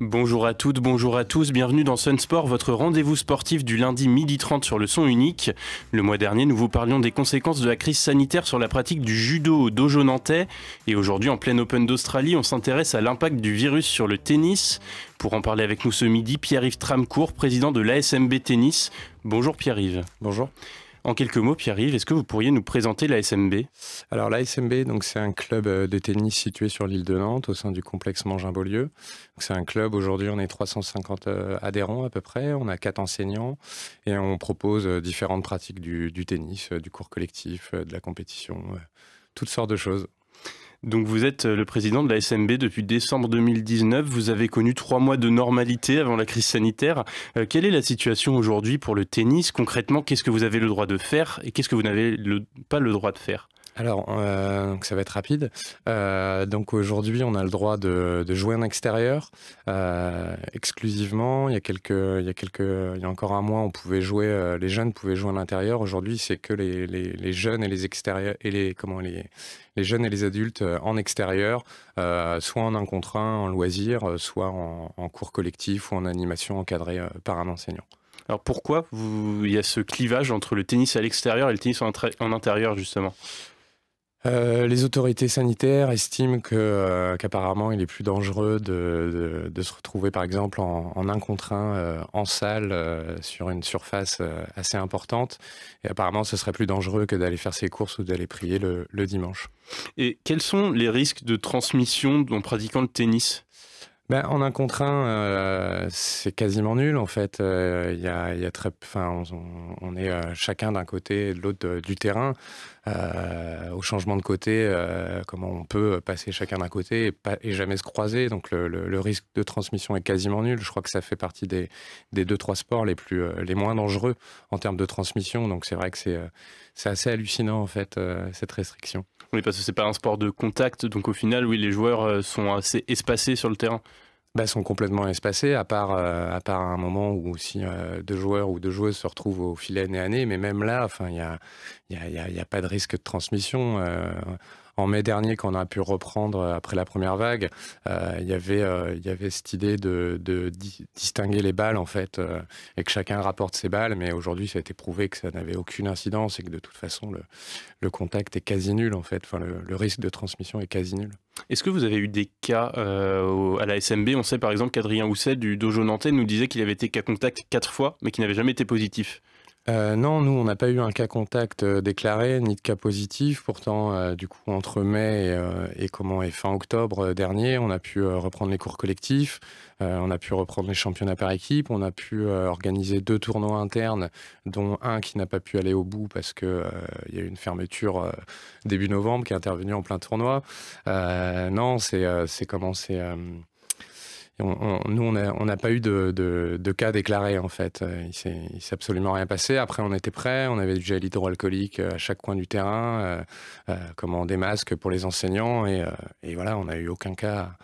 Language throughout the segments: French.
Bonjour à toutes, bonjour à tous, bienvenue dans Sun Sport, votre rendez-vous sportif du lundi 12h30 sur le son unique. Le mois dernier, nous vous parlions des conséquences de la crise sanitaire sur la pratique du judo au dojo nantais. Et aujourd'hui, en plein Open d'Australie, on s'intéresse à l'impact du virus sur le tennis. Pour en parler avec nous ce midi, Pierre-Yves Tramcourt, président de l'ASMB Tennis. Bonjour Pierre-Yves. Bonjour. En quelques mots, Pierre-Yves, est-ce que vous pourriez nous présenter l'ASMB ? Alors l'ASMB, c'est un club de tennis situé sur l'île de Nantes, au sein du complexe Mangin-Beaulieu. C'est un club, aujourd'hui on est 350 adhérents à peu près, on a 4 enseignants et on propose différentes pratiques du tennis, du cours collectif, de la compétition, toutes sortes de choses. Donc vous êtes le président de la SMB depuis décembre 2019. Vous avez connu 3 mois de normalité avant la crise sanitaire. Quelle est la situation aujourd'hui pour le tennis ? Concrètement, qu'est-ce que vous avez le droit de faire et qu'est-ce que vous n'avez pas le droit de faire ? Alors, donc ça va être rapide. Donc aujourd'hui, on a le droit de jouer en extérieur exclusivement. Il y a encore un mois, on pouvait jouer, les jeunes pouvaient jouer à l'intérieur. Aujourd'hui, c'est que les jeunes et les extérieurs et les jeunes et les adultes en extérieur, soit en 1 contre 1, en loisir, soit en cours collectif ou en animation encadrée par un enseignant. Alors pourquoi il y a ce clivage entre le tennis à l'extérieur et le tennis en intérieur justement ? Les autorités sanitaires estiment qu'apparemment il est plus dangereux de se retrouver par exemple en 1 contre 1 en salle sur une surface assez importante. Et apparemment ce serait plus dangereux que d'aller faire ses courses ou d'aller prier le dimanche. Et quels sont les risques de transmission en pratiquant le tennis ? En 1 contre 1, c'est quasiment nul en fait. On est chacun d'un côté et de l'autre du terrain. Au changement de côté, comment on peut passer chacun d'un côté et jamais se croiser. Donc le risque de transmission est quasiment nul. Je crois que ça fait partie des 2-3 sports les moins dangereux en termes de transmission. Donc c'est vrai que c'est assez hallucinant en fait cette restriction. Oui, parce que c'est pas un sport de contact, donc au final, oui, les joueurs sont assez espacés sur le terrain. Sont complètement espacés, à part un moment où aussi 2 joueurs ou 2 joueuses se retrouvent au filet nez à nez, mais même là, enfin, il y a pas de risque de transmission. En mai dernier, quand on a pu reprendre après la première vague, il y avait cette idée de distinguer les balles en fait, et que chacun rapporte ses balles. Mais aujourd'hui, ça a été prouvé que ça n'avait aucune incidence et que de toute façon, le contact est quasi nul en fait. Enfin, le risque de transmission est quasi nul. Est-ce que vous avez eu des cas à la SMB ? On sait par exemple qu'Adrien Housset du dojo nantais nous disait qu'il avait été cas contact 4 fois, mais qu'il n'avait jamais été positif. Non, nous, on n'a pas eu un cas contact déclaré, ni de cas positif. Pourtant, du coup, entre mai et fin octobre dernier, on a pu reprendre les cours collectifs, on a pu reprendre les championnats par équipe, on a pu organiser 2 tournois internes, dont un qui n'a pas pu aller au bout parce que il y a eu une fermeture début novembre qui est intervenue en plein tournoi. Non, nous, on n'a pas eu de cas déclarés, en fait. Il s'est absolument rien passé. Après, on était prêts. On avait du gel hydroalcoolique à chaque coin du terrain, des masques pour les enseignants. Et voilà, on n'a eu aucun cas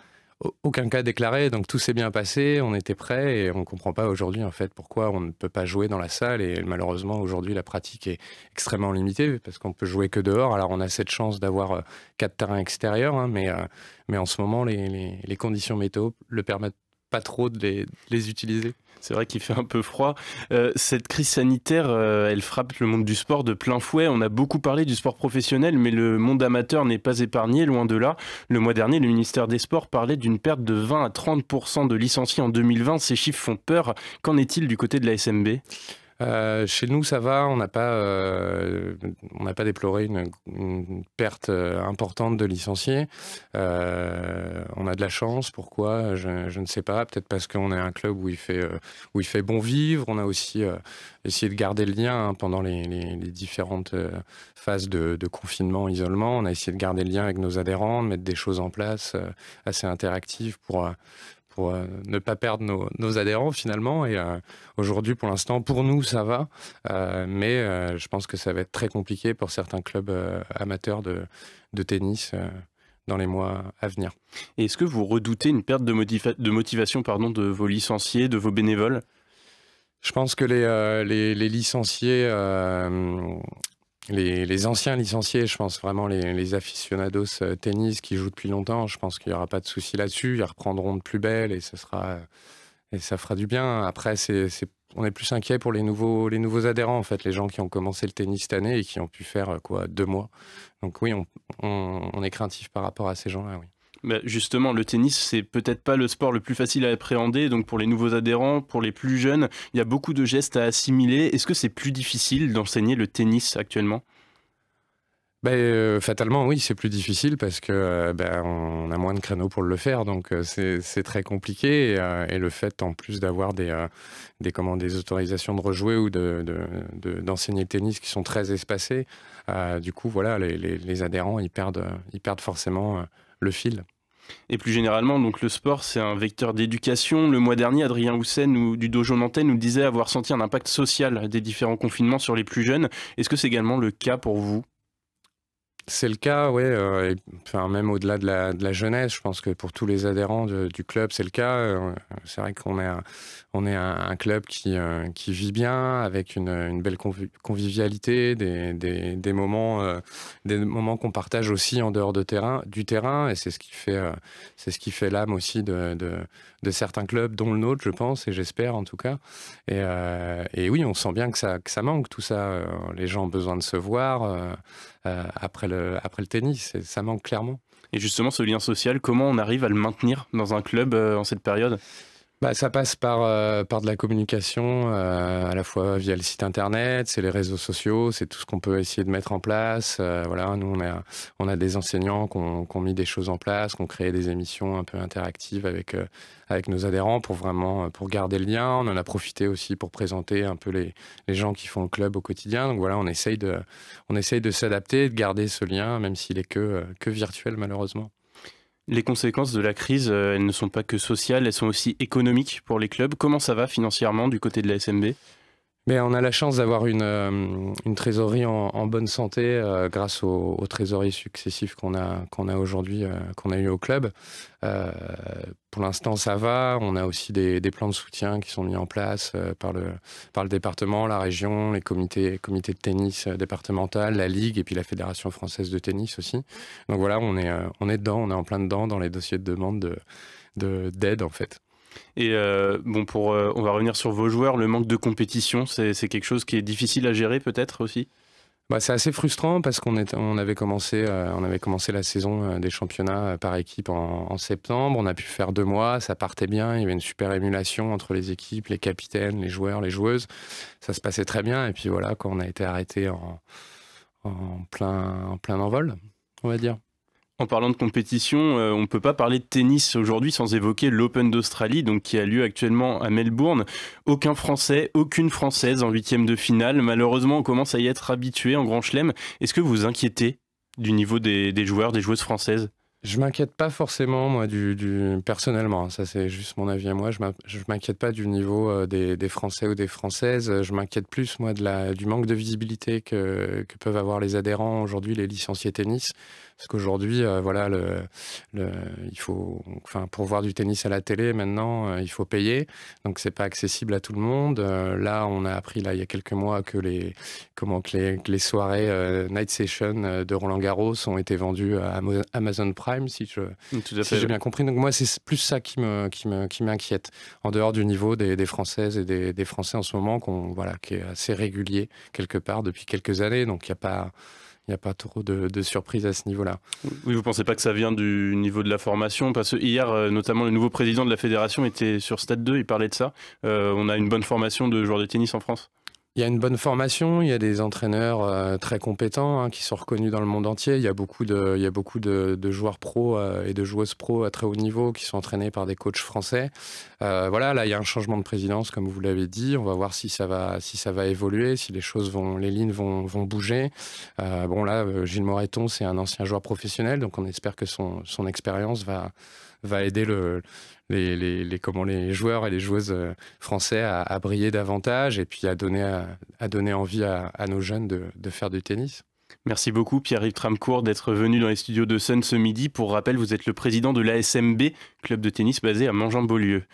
déclaré. Donc, tout s'est bien passé. On était prêts et on ne comprend pas aujourd'hui, en fait, pourquoi on ne peut pas jouer dans la salle. Et malheureusement, aujourd'hui, la pratique est extrêmement limitée parce qu'on peut jouer que dehors. Alors, on a cette chance d'avoir 4 terrains extérieurs, hein, mais en ce moment, les conditions météo le permettent pas trop de les utiliser. C'est vrai qu'il fait un peu froid. Cette crise sanitaire, elle frappe le monde du sport de plein fouet. On a beaucoup parlé du sport professionnel, mais le monde amateur n'est pas épargné, loin de là. Le mois dernier, le ministère des Sports parlait d'une perte de 20 à 30% de licenciés en 2020. Ces chiffres font peur. Qu'en est-il du côté de la SMB ? Chez nous, ça va. On n'a pas déploré une perte importante de licenciés. On a de la chance. Pourquoi ? Je ne sais pas. Peut-être parce qu'on est un club où il fait bon vivre. On a aussi essayé de garder le lien pendant les différentes phases de confinement, isolement. On a essayé de garder le lien avec nos adhérents, de mettre des choses en place assez interactives pour ne pas perdre nos adhérents finalement. Et aujourd'hui, pour l'instant, pour nous, ça va. Mais je pense que ça va être très compliqué pour certains clubs amateurs de tennis dans les mois à venir. Et est-ce que vous redoutez une perte de motivation de vos licenciés, de vos bénévoles ? Je pense que les licenciés les anciens licenciés, je pense vraiment les aficionados tennis qui jouent depuis longtemps, je pense qu'il n'y aura pas de souci là-dessus. Ils reprendront de plus belle et ça fera du bien. Après, on est plus inquiet pour les nouveaux adhérents, en fait, les gens qui ont commencé le tennis cette année et qui ont pu faire 2 mois. Donc oui, on est craintif par rapport à ces gens-là, oui. Bah justement, le tennis, c'est peut-être pas le sport le plus facile à appréhender. Donc pour les nouveaux adhérents, pour les plus jeunes, il y a beaucoup de gestes à assimiler. Est-ce que c'est plus difficile d'enseigner le tennis actuellement? Fatalement, oui, c'est plus difficile parce que on a moins de créneaux pour le faire, donc c'est très compliqué. Et le fait, en plus, d'avoir des autorisations de rejouer ou d'enseigner le tennis qui sont très espacées, du coup, voilà, les adhérents, ils perdent forcément le fil. Et plus généralement, donc le sport, c'est un vecteur d'éducation. Le mois dernier, Adrien Houssen du Dojo Nantais nous disait avoir senti un impact social des différents confinements sur les plus jeunes. Est-ce que c'est également le cas pour vous? C'est le cas, ouais. Enfin, même au-delà de la jeunesse, je pense que pour tous les adhérents du club, c'est le cas. C'est vrai qu'on est un club qui vit bien, avec une belle convivialité, des moments qu'on partage aussi en dehors du terrain, et c'est ce qui fait l'âme aussi de certains clubs, dont le nôtre, je pense, et j'espère en tout cas. Et oui, on sent bien que ça manque tout ça. Les gens ont besoin de se voir. Après le tennis, ça manque clairement. Et justement, ce lien social, comment on arrive à le maintenir dans un club en cette période? Ça passe par de la communication, à la fois via le site internet, c'est les réseaux sociaux, c'est tout ce qu'on peut essayer de mettre en place. Voilà, nous on a des enseignants qui ont mis des choses en place, qui ont créé des émissions un peu interactives avec nos adhérents pour garder le lien. On en a profité aussi pour présenter un peu les gens qui font le club au quotidien. Donc voilà, on essaye de s'adapter, de garder ce lien, même s'il est que virtuel malheureusement. Les conséquences de la crise, elles ne sont pas que sociales, elles sont aussi économiques pour les clubs. Comment ça va financièrement du côté de la SMB? Mais on a la chance d'avoir une trésorerie en bonne santé grâce aux trésoreries successifs qu'on a aujourd'hui, qu'on a eu au club. Pour l'instant, ça va. On a aussi des plans de soutien qui sont mis en place par le département, la région, les comités de tennis départemental, la Ligue et puis la Fédération française de tennis aussi. Donc voilà, on est dedans, on est en plein dedans dans les dossiers de demande d'aide en fait. Et on va revenir sur vos joueurs. Le manque de compétition, c'est quelque chose qui est difficile à gérer peut-être aussi? C'est assez frustrant parce qu'on avait commencé la saison des championnats par équipe en septembre. On a pu faire 2 mois, ça partait bien. Il y avait une super émulation entre les équipes, les capitaines, les joueurs, les joueuses. Ça se passait très bien. Et puis voilà, quand on a été arrêté en plein envol, on va dire. En parlant de compétition, on ne peut pas parler de tennis aujourd'hui sans évoquer l'Open d'Australie, donc qui a lieu actuellement à Melbourne. Aucun Français, aucune Française en 8e de finale. Malheureusement, on commence à y être habitué en Grand Chelem. Est-ce que vous vous inquiétez du niveau des joueurs, des joueuses françaises? Je m'inquiète pas forcément, moi, personnellement. Ça, c'est juste mon avis à moi. Je m'inquiète pas du niveau des Français ou des Françaises. Je m'inquiète plus, moi, du manque de visibilité que peuvent avoir les adhérents aujourd'hui, les licenciés tennis. Parce qu'aujourd'hui, voilà, il faut, enfin, pour voir du tennis à la télé, maintenant, il faut payer. Donc, c'est pas accessible à tout le monde. Là, on a appris, il y a quelques mois, que les soirées Night Session de Roland-Garros ont été vendues à Amazon Prime, si j'ai bien compris. Donc, moi, c'est plus ça qui m'inquiète. En dehors du niveau des Françaises et des Français en ce moment, qui est assez régulier, quelque part, depuis quelques années. Donc, il n'y a pas trop de surprises à ce niveau-là. Oui, vous ne pensez pas que ça vient du niveau de la formation? Parce que hier, notamment, le nouveau président de la fédération était sur Stade 2, il parlait de ça. On a une bonne formation de joueurs de tennis en France? Il y a une bonne formation, il y a des entraîneurs très compétents qui sont reconnus dans le monde entier. Il y a beaucoup de joueurs pros et de joueuses pros à très haut niveau qui sont entraînés par des coachs français. Voilà, là, il y a un changement de présidence, comme vous l'avez dit. On va voir si ça va évoluer, si les lignes vont bouger. Là, Gilles Moreton, c'est un ancien joueur professionnel, donc on espère que son expérience va aider les joueurs et les joueuses français à briller davantage et puis à donner envie à nos jeunes de faire du tennis. Merci beaucoup Pierre-Yves Tramcourt d'être venu dans les studios de Sun ce midi. Pour rappel, vous êtes le président de l'ASMB, club de tennis basé à Mangin-Beaulieu.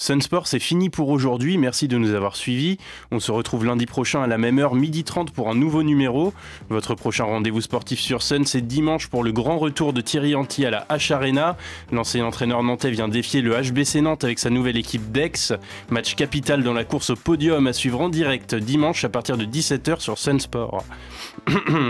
Sun Sport, c'est fini pour aujourd'hui. Merci de nous avoir suivis. On se retrouve lundi prochain à la même heure, 12h30 pour un nouveau numéro. Votre prochain rendez-vous sportif sur Sun, c'est dimanche pour le grand retour de Thierry Anti à la H-Arena. L'ancien entraîneur nantais vient défier le HBC Nantes avec sa nouvelle équipe d'Aix. Match capital dans la course au podium à suivre en direct dimanche à partir de 17h sur Sun Sport.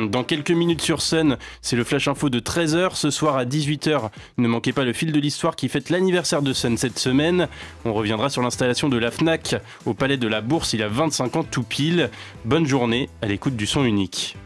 Dans quelques minutes sur Sun, c'est le Flash Info de 13h. Ce soir à 18h, ne manquez pas le fil de l'histoire qui fête l'anniversaire de Sun cette semaine. On reviendra sur l'installation de la Fnac au Palais de la Bourse il y a 25 ans tout pile. Bonne journée à l'écoute du son unique.